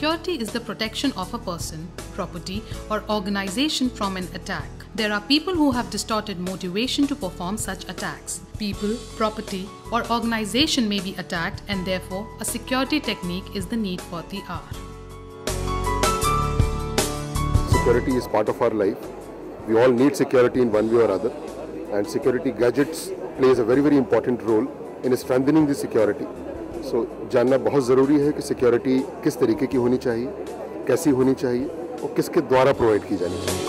Security is the protection of a person, property, or organization from an attack. There are people who have distorted motivation to perform such attacks. People, property, or organization may be attacked, and therefore a security technique is the need for the hour. Security is part of our life. We all need security in one way or other, and security gadgets plays a very important role in strengthening the security. So जानना बहुत ज़रूरी है कि security किस तरीके की होनी चाहिए, कैसी होनी चाहिए और किसके द्वारा प्रोवाइड की जानी चाहिए.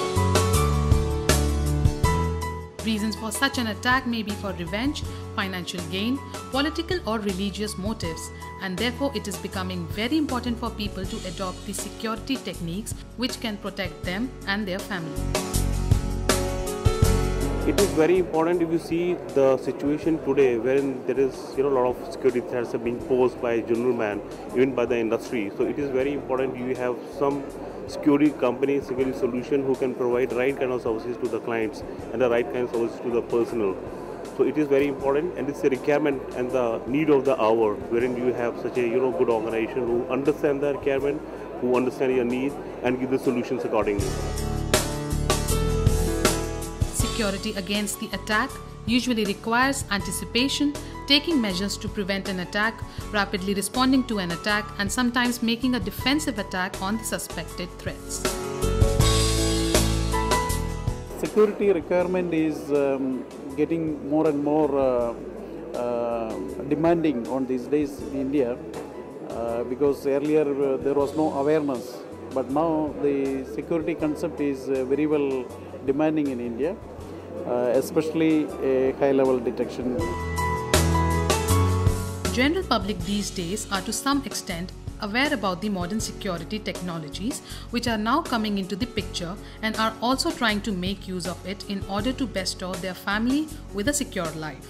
Reasons for such an attack may be for revenge, financial gain, political or religious motives, and therefore it is becoming very important for people to adopt the security techniques which can protect them and their family. It is very important if you see the situation today wherein there is a lot of security threats are being posed by general man, even by the industry. So it is very important you have some security company, security solution who can provide right kind of services to the clients and the right kind of services to the personnel. So it is very important, and it's a requirement and the need of the hour wherein you have such a good organization who understand the requirement, who understand your need and give the solutions accordingly. Security against the attack usually requires anticipation, taking measures to prevent an attack, rapidly responding to an attack, and sometimes making a defensive attack on the suspected threats. Security requirement is getting more and more demanding on these days in India because earlier there was no awareness, but now the security concept is very well demanding in India. Especially a high-level detection. General public these days are to some extent aware about the modern security technologies which are now coming into the picture and are also trying to make use of it in order to bestow their family with a secure life.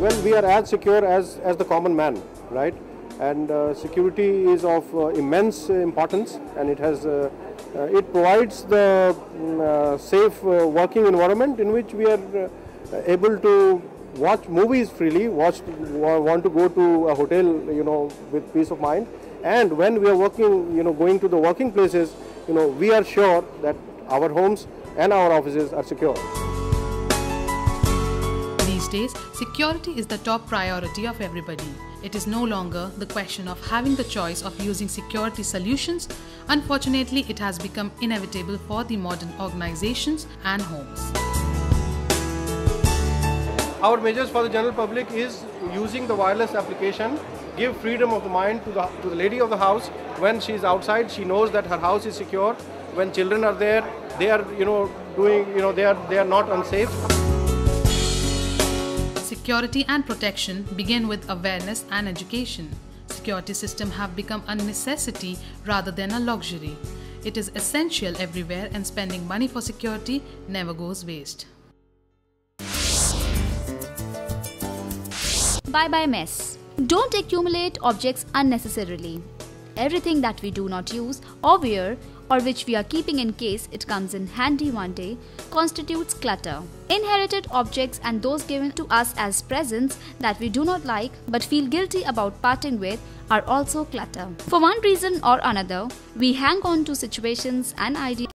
Well, we are as secure as the common man, right? And security is of immense importance, and it provides the safe working environment in which we are able to watch movies freely, want to go to a hotel, with peace of mind. And when we are working, going to the working places, we are sure that our homes and our offices are secure. These days, security is the top priority of everybody. It is no longer the question of having the choice of using security solutions. Unfortunately, it has become inevitable for the modern organizations and homes. Our measures for the general public is using the wireless application, give freedom of the mind to the lady of the house. When she is outside, she knows that her house is secure. When children are there, they are they are not unsafe. Security and protection begin with awareness and education. Security systems have become a necessity rather than a luxury. It is essential everywhere, and spending money for security never goes waste. Bye-bye mess. Don't accumulate objects unnecessarily. Everything that we do not use or wear, or which we are keeping in case it comes in handy one day, constitutes clutter. Inherited objects and those given to us as presents that we do not like but feel guilty about parting with are also clutter. For one reason or another, we hang on to situations and ideas